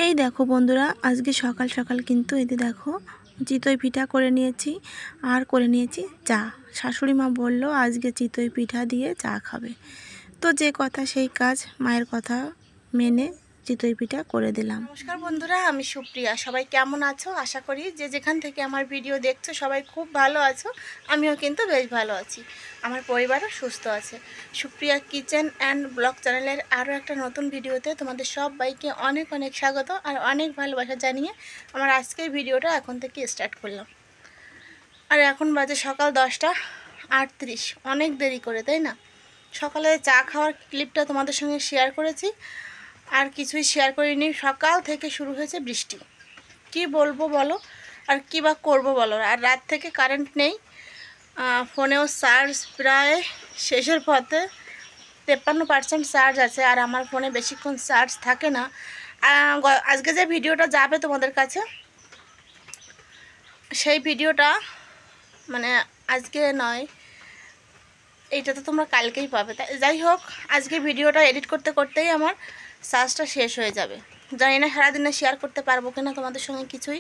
এই দেখো বন্ধুরা, আজকে সকাল সকাল কিন্তু এই যে দেখো চিতই পিঠা করে নিয়েছি আর করে নিয়েছি চা। শাশুড়ি মা বললো আজকে চিতই পিঠা দিয়ে চা খাবে, তো যে কথা সেই কাজ, মায়ের কথা মেনে চিতই পিঠা করে দিলাম। নমস্কার বন্ধুরা, আমি সুপ্রিয়া। সবাই কেমন আছো? আশা করি যে যেখান থেকে আমার ভিডিও দেখছো সবাই খুব ভালো আছো। আমিও কিন্তু বেশ ভালো আছি, আমার পরিবারও সুস্থ আছে। সুপ্রিয়া কিচেন অ্যান্ড ব্লগ চ্যানেলের আরও একটা নতুন ভিডিওতে তোমাদের সবাইকে অনেক অনেক স্বাগত আর অনেক ভালোবাসা জানিয়ে আমার আজকের ভিডিওটা এখন থেকে স্টার্ট করলাম। আর এখন বাজে সকাল 10টা 38, অনেক দেরি করে, তাই না? সকালে চা খাওয়ার ক্লিপটা তোমাদের সঙ্গে শেয়ার করেছি, আর কিছুই শেয়ার করিনি। সকাল থেকে শুরু হয়েছে বৃষ্টি, কি বলবো বলো, আর কী বা করবো বলো। আর রাত থেকে কারেন্ট নেই, ফোনেও চার্জ প্রায় শেষের পথে, 53% চার্জ আছে। আর আমার ফোনে বেশিক্ষণ চার্জ থাকে না। আজকে যে ভিডিওটা যাবে তোমাদের কাছে, সেই ভিডিওটা মানে আজকে নয়, এইটা তো তোমরা কালকেই পাবে। তাই যাই হোক, আজকে ভিডিওটা এডিট করতে করতেই আমার চার্জটা শেষ হয়ে যাবে। জানি না সারাদিনে শেয়ার করতে পারবো কিনা তোমাদের সঙ্গে কিছুই,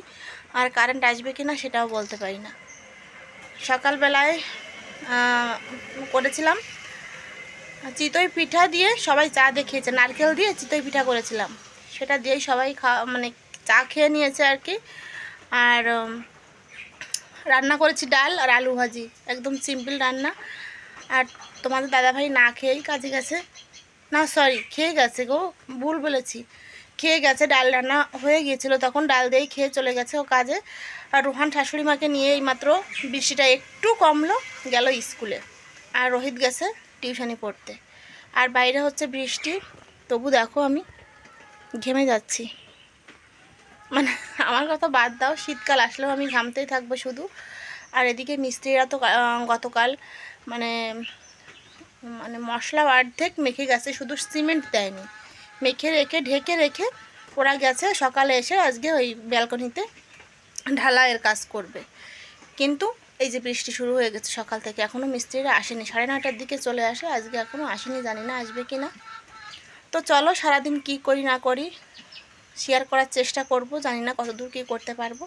আর কারেন্ট আসবে কিনা সেটাও বলতে পারি না। সকালবেলায় করেছিলাম চিতই পিঠা দিয়ে, সবাই চা দিয়ে খেয়েছে। নারকেল দিয়ে চিতই পিঠা করেছিলাম, সেটা দিয়েই সবাই মানে চা খেয়ে নিয়েছে আর কি। আর রান্না করেছি ডাল আর আলু ভাজি, একদম সিম্পল রান্না। আর তোমাদের দাদাভাই না খেয়েই কাজে গেছে, না সরি খেয়ে গেছে গো, ভুল বলেছি, খেয়ে গেছে। ডাল রান্না হয়ে গিয়েছিলো তখন, ডাল দিয়েই খেয়ে চলে গেছে ও কাজে। আর রোহান শাশুড়ি মাকে নিয়ে এইমাত্র বৃষ্টিটা একটু কমলো, গেল স্কুলে। আর রোহিত গেছে টিউশনি পড়তে। আর বাইরে হচ্ছে বৃষ্টি, তবু দেখো আমি ঘেমে যাচ্ছি। মানে আমার কথা বাদ দাও, শীতকাল আসলেও আমি ঘামতেই থাকবো শুধু। আর এদিকে মিস্ত্রিরা তো গতকাল মানে মানে মশলা অর্ধেক মেখে গেছে, শুধু সিমেন্ট দেয়নি, মেখে রেখে ঢেকে রেখে ওরা গেছে। সকালে এসে আজকে ওই ব্যালকনিতে ঢালাইয়ের কাজ করবে। কিন্তু এই যে বৃষ্টি শুরু হয়ে গেছে সকাল থেকে, এখনও মিস্ত্রিরা আসেনি। 9:30টার দিকে চলে আসে, আজকে এখনও আসেনি, জানি না আসবে কি না। তো চলো সারাদিন কি করি না করি শেয়ার করার চেষ্টা করব, জানি না কতদূর কী করতে পারবো।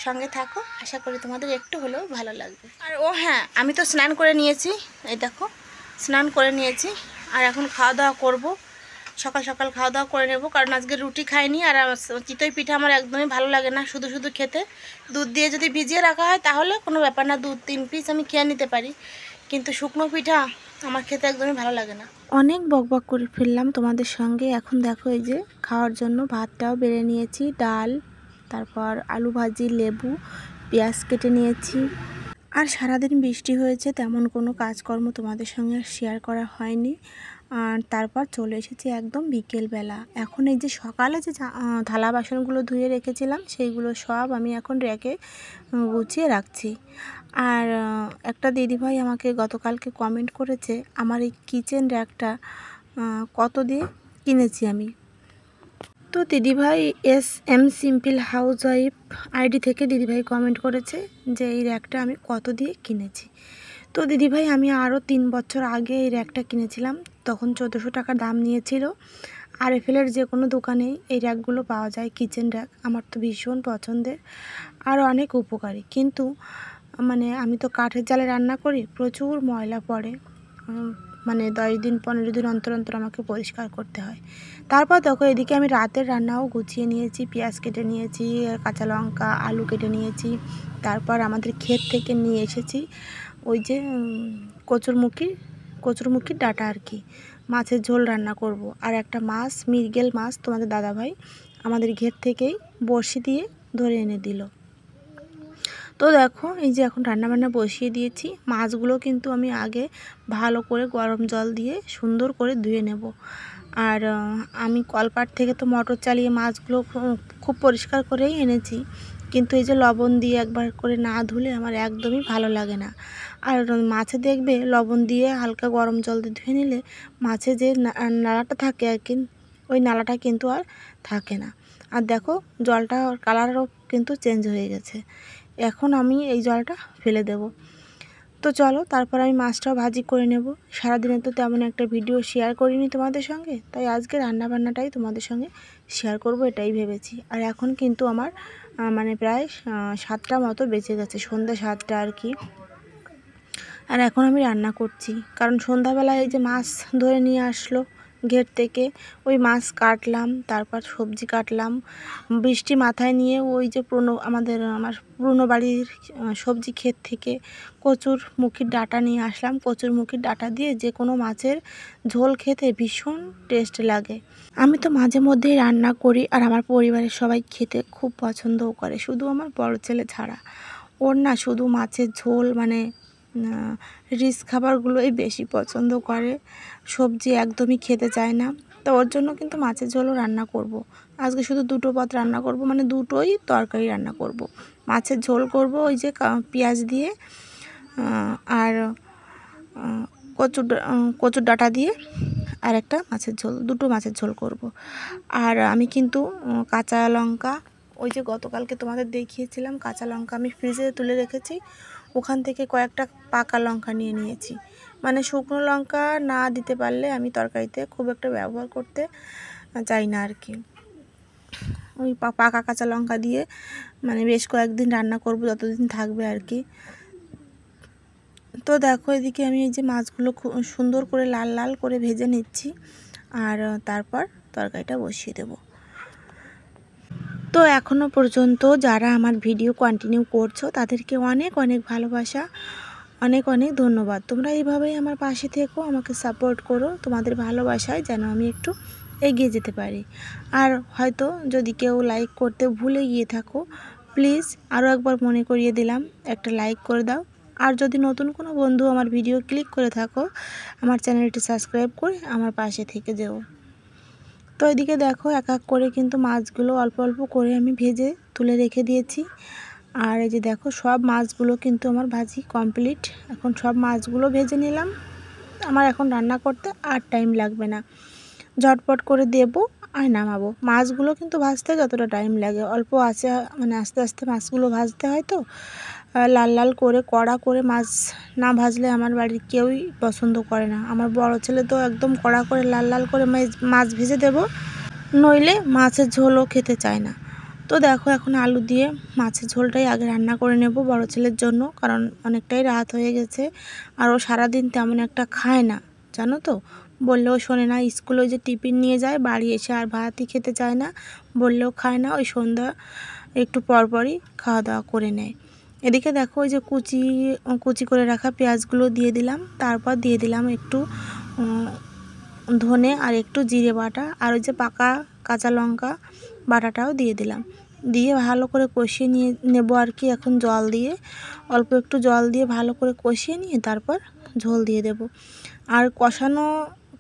সঙ্গে থাকো, আশা করি তোমাদের একটু হলেও ভালো লাগবে। আর ও হ্যাঁ, আমি তো স্নান করে নিয়েছি, এই দেখো স্নান করে নিয়েছি। আর এখন খাওয়া দাওয়া করব, সকাল সকাল খাওয়া দাওয়া করে নেব, কারণ আজকে রুটি খাইনি। আর চিতই পিঠা আমার একদমই ভালো লাগে না শুধু শুধু খেতে। দুধ দিয়ে যদি ভিজিয়ে রাখা হয় তাহলে কোনো ব্যাপার না, 2-3 পিস আমি খেয়ে নিতে পারি, কিন্তু শুকনো পিঠা আমার খেতে একদমই ভালো লাগে না। অনেক বকবক করে ফেললাম তোমাদের সঙ্গে। এখন দেখো এই যে খাওয়ার জন্য ভাতটাও বেড়ে নিয়েছি, ডাল, তারপর আলু ভাজি, লেবু, পেঁয়াজ কেটে নিয়েছি। আর সারাদিন বৃষ্টি হয়েছে, তেমন কোনো কাজকর্ম তোমাদের সঙ্গে শেয়ার করা হয়নি। আর তারপর চলে এসেছি একদম বিকেলবেলা। এখন এই যে সকালে যে থালা বাসনগুলো ধুয়ে রেখেছিলাম সেইগুলো সব আমি এখন র্যাকে গুছিয়ে রাখছি। আর একটা দিদিভাই আমাকে গতকালকে কমেন্ট করেছে আমার এই কিচেন র্যাকটা কত দিয়ে কিনেছি আমি। তো দিদিভাই SM simple house wife ID থেকে দিদিভাই কমেন্ট করেছে যে এই র্যাকটা আমি কত দিয়ে কিনেছি। তো দিদিভাই আমি আরও 3 বছর আগে এই র্যাকটা কিনেছিলাম, তখন 1400 টাকা দাম নিয়েছিল। RFL-এর যে কোনো দোকানেই এই র্যাকগুলো পাওয়া যায়, কিচেন র্যাক। আমার তো ভীষণ পছন্দের আর অনেক উপকারী। কিন্তু মানে আমি তো কাঠের জালে রান্না করি, প্রচুর ময়লা পড়ে, মানে 10 দিন 15 দিন অন্তর অন্তর আমাকে পরিষ্কার করতে হয়। তারপর দেখো এদিকে আমি রাতের রান্নাও গুছিয়ে নিয়েছি, পেঁয়াজ কেটে নিয়েছি, কাঁচা লঙ্কা, আলু কেটে নিয়েছি। তারপর আমাদের ক্ষেত থেকে নিয়ে এসেছি ওই যে কচুরমুখির ডাঁটা আর কি, মাছের ঝোল রান্না করব। আর একটা মাছ, মৃগেল মাছ, তোমাদের দাদাভাই আমাদের ক্ষেত থেকেই বড়শি দিয়ে ধরে এনে দিল। তো দেখো এই যে এখন রান্নাবান্না বসিয়ে দিয়েছি। মাছগুলো কিন্তু আমি আগে ভালো করে গরম জল দিয়ে সুন্দর করে ধুয়ে নেব। আর আমি কলপাট থেকে তো মোটর চালিয়ে মাছগুলো খুব পরিষ্কার করেই এনেছি, কিন্তু এই যে লবণ দিয়ে একবার করে না ধুলে আমার একদমই ভালো লাগে না। আর মাছে দেখবে লবণ দিয়ে হালকা গরম জল দিয়ে ধুয়ে নিলে মাছে যে নালাটা থাকে আর কি, ওই নালাটা কিন্তু আর থাকে না। আর দেখো জলটা কালারও কিন্তু চেঞ্জ হয়ে গেছে। এখন আমি এই জলটা ফেলে দেব। তো তো চলো তারপর আমি মাছটাও ভাজি করে নেব। সারাদিনে তো তেমন একটা ভিডিও শেয়ার করিনি তোমাদের সঙ্গে, তাই আজকে রান্নাবান্নাটাই তোমাদের সঙ্গে শেয়ার করব এটাই ভেবেছি। আর এখন কিন্তু আমার মানে প্রায় 7টা মতো বেজে গেছে, সন্ধ্যা 7টা আর কি। আর এখন আমি রান্না করছি, কারণ সন্ধ্যাবেলায় এই যে মাছ ধরে নিয়ে আসলো ঘের থেকে, ওই মাছ কাটলাম, তারপর সবজি কাটলাম। বৃষ্টি মাথায় নিয়ে ওই যে আমার পুরনো বাড়ির সবজি ক্ষেত থেকে কচুর মুখির ডাঁটা নিয়ে আসলাম। কচুর মুখির ডাঁটা দিয়ে যে কোনো মাছের ঝোল খেতে ভীষণ টেস্ট লাগে। আমি তো মাঝে মধ্যেই রান্না করি, আর আমার পরিবারের সবাই খেতে খুব পছন্দও করে, শুধু আমার বড় ছেলে ছাড়া। ওর না শুধু মাছের ঝোল মানে রিচ খাবারগুলোই বেশি পছন্দ করে, সবজি একদমই খেতে চায় না। তো ওর জন্য কিন্তু মাছের ঝোলও রান্না করব। আজকে শুধু 2টো পদ রান্না করব, মানে 2টোই তরকারি রান্না করব। মাছের ঝোল করব ওই যে পেঁয়াজ দিয়ে, আর কচুর ডাঁটা দিয়ে, আর একটা মাছের ঝোল, 2টো মাছের ঝোল করব। আর আমি কিন্তু কাঁচা লঙ্কা, ওই যে গতকালকে তোমাদের দেখিয়েছিলাম কাঁচা লঙ্কা আমি ফ্রিজে তুলে রেখেছি, ওখান থেকে কয়েকটা পাকা লঙ্কা নিয়ে নিয়েছি। মানে শুকনো লঙ্কা না দিতে পারলে আমি তরকারিতে খুব একটা ব্যবহার করতে চাই না আর কি। ওই পাকা কাঁচা লঙ্কা দিয়ে মানে বেশ কয়েকদিন রান্না করব, যতদিন থাকবে আর কি। তো দেখো এদিকে আমি এই যে মাছগুলো খুব সুন্দর করে লাল লাল করে ভেজে নিচ্ছি, আর তারপর তরকারিটা বসিয়ে দেব। তো এখনও পর্যন্ত যারা আমার ভিডিও কন্টিনিউ করছো তাদেরকে অনেক অনেক ভালোবাসা, অনেক অনেক ধন্যবাদ। তোমরা এইভাবেই আমার পাশে থেকো, আমাকে সাপোর্ট করো, তোমাদের ভালোবাসায় যেন আমি একটু এগিয়ে যেতে পারি। আর হয়তো যদি কেউ লাইক করতে ভুলে গিয়ে থাকো, প্লিজ আরও একবার মনে করিয়ে দিলাম, একটা লাইক করে দাও। আর যদি নতুন কোনো বন্ধু আমার ভিডিও ক্লিক করে থাকো, আমার চ্যানেলটি সাবস্ক্রাইব করে আমার পাশে থেকে যেও। তো এদিকে দেখো এক এক করে কিন্তু মাছগুলো অল্প অল্প করে আমি ভেজে তুলে রেখে দিয়েছি। আর এই যে দেখো সব মাছগুলো কিন্তু আমার ভাজি কমপ্লিট। এখন সব মাছগুলো ভেজে নিলাম, আমার এখন রান্না করতে আর টাইম লাগবে না, ঝটপট করে দেব আর নামাবো। মাছগুলো কিন্তু ভাজতে যতটা টাইম লাগে অল্প আছে, মানে আস্তে আস্তে মাছগুলো ভাজতে হয়। তো লাল লাল করে কড়া করে মাছ না ভাজলে আমার বাড়ির কেউই পছন্দ করে না। আমার বড় ছেলে তো একদম কড়া করে লাল লাল করে মাছ ভেজে দেব, নইলে মাছের ঝোলও খেতে চায় না। তো দেখো এখন আলু দিয়ে মাছের ঝোলটাই আগে রান্না করে নেব বড় ছেলের জন্য, কারণ অনেকটাই রাত হয়ে গেছে। আর ও সারাদিন তেমন একটা খায় না, জানো তো, বললেও শোনে না। স্কুলে যে টিফিন নিয়ে যায়, বাড়ি এসে আর ভাতই খেতে চায় না, বললেও খায় না, ওই সন্ধ্যা একটু পরপরই খাওয়া দাওয়া করে নেয়। এদিকে দেখো ওই যে কুচি করে রাখা পেঁয়াজগুলো দিয়ে দিলাম, তারপর দিয়ে দিলাম একটু ধনে আর একটু জিরে বাটা, আর ওই যে পাকা কাঁচা লঙ্কা বাটাটাও দিয়ে দিলাম, দিয়ে ভালো করে কষিয়ে নিয়ে নেব আর কি। এখন জল দিয়ে, অল্প একটু জল দিয়ে ভালো করে কষিয়ে নিয়ে তারপর ঝোল দিয়ে দেব। আর কষানো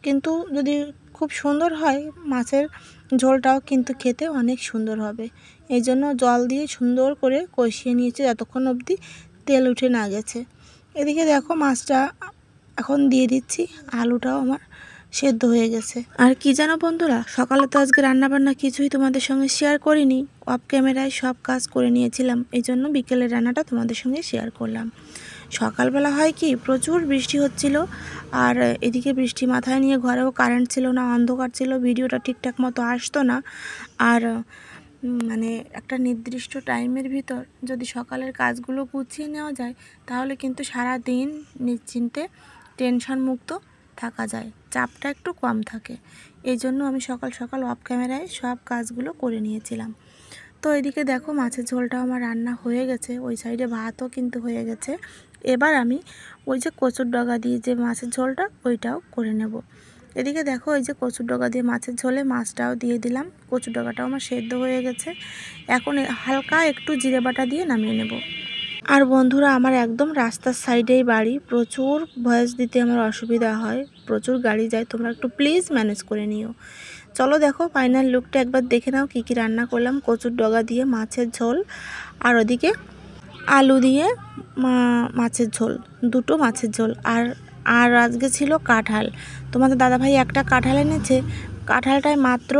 কিন্তু যদি খুব সুন্দর হয়, মাছের ঝোলটাও কিন্তু খেতে অনেক সুন্দর হবে। এই জন্য জল দিয়ে সুন্দর করে কষিয়ে নিয়েছি যতক্ষণ অবধি তেল উঠে না গেছে। এদিকে দেখো মাছটা এখন দিয়ে দিচ্ছি, আলুটাও আমার সেদ্ধ হয়ে গেছে। আর কি জানো বন্ধুরা, সকালে তো আজকে রান্নাবান্না কিছুই তোমাদের সঙ্গে শেয়ার করিনি, অফ ক্যামেরায় সব কাজ করে নিয়েছিলাম, এই জন্য বিকেলের রান্নাটা তোমাদের সঙ্গে শেয়ার করলাম। সকালবেলা হয় কি, প্রচুর বৃষ্টি হচ্ছিল, আর এদিকে বৃষ্টি মাথায় নিয়ে ঘরেও কারেন্ট ছিল না, অন্ধকার ছিল, ভিডিওটা ঠিকঠাক মতো আসতো না। আর মানে একটা নির্দিষ্ট টাইমের ভিতর যদি সকালের কাজগুলো গুছিয়ে নেওয়া যায়, তাহলে কিন্তু সারা দিন নিশ্চিন্তে টেনশন মুক্ত থাকা যায়, চাপটা একটু কম থাকে। এই জন্য আমি সকাল সকাল অফ ক্যামেরায় সব কাজগুলো করে নিয়েছিলাম। তো এদিকে দেখো মাছের ঝোলটাও আমার রান্না হয়ে গেছে, ওই সাইডে ভাতও কিন্তু হয়ে গেছে। এবার আমি ওই যে কচুর ডগা দিয়ে যে মাছের ঝোলটা, ওইটাও করে নেব। এদিকে দেখো ওই যে কচুর ডগা দিয়ে মাছের ঝোলে মাছটাও দিয়ে দিলাম, কচুর ডগাটাও আমার সেদ্ধ হয়ে গেছে। এখন হালকা একটু জিরে বাটা দিয়ে নামিয়ে নেব। আর বন্ধুরা, আমার একদম রাস্তার সাইডেই বাড়ি, প্রচুর ভয়েস দিতে আমার অসুবিধা হয়, প্রচুর গাড়ি যায়, তোমরা একটু প্লিজ ম্যানেজ করে নিও। চলো দেখো ফাইনাল লুকটা একবার দেখে নাও, কী কী রান্না করলাম। কচুর ডগা দিয়ে মাছের ঝোল, আর ওদিকে আলু দিয়ে মাছের ঝোল, 2টো মাছের ঝোল। আর আজকে ছিল কাঁঠাল, তোমাদের দাদাভাই একটা কাঁঠাল এনেছে, কাঁঠালটায় মাত্র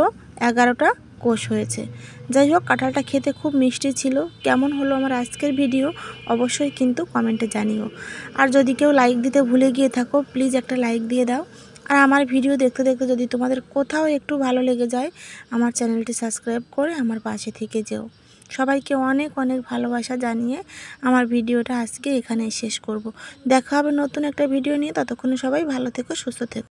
11টা কোষ হয়েছে। যাই হোক, কাঁঠালটা খেতে খুব মিষ্টি ছিল। কেমন হলো আমার আজকের ভিডিও অবশ্যই কিন্তু কমেন্টে জানিও। আর যদি কেউ লাইক দিতে ভুলে গিয়ে থাকো, প্লিজ একটা লাইক দিয়ে দাও। আর আমার ভিডিও দেখতে দেখতে যদি তোমাদের কোথাও একটু ভালো লেগে যায়, আমার চ্যানেলটি সাবস্ক্রাইব করে আমার পাশে থেকে যেও। সবাইকে অনেক অনেক ভালোবাসা জানিয়ে আমার ভিডিওটা আজকে এখানেই শেষ করব। দেখা হবে নতুন একটা ভিডিও নিয়ে। ততক্ষণে সবাই ভালো থেকো, সুস্থ থেকো।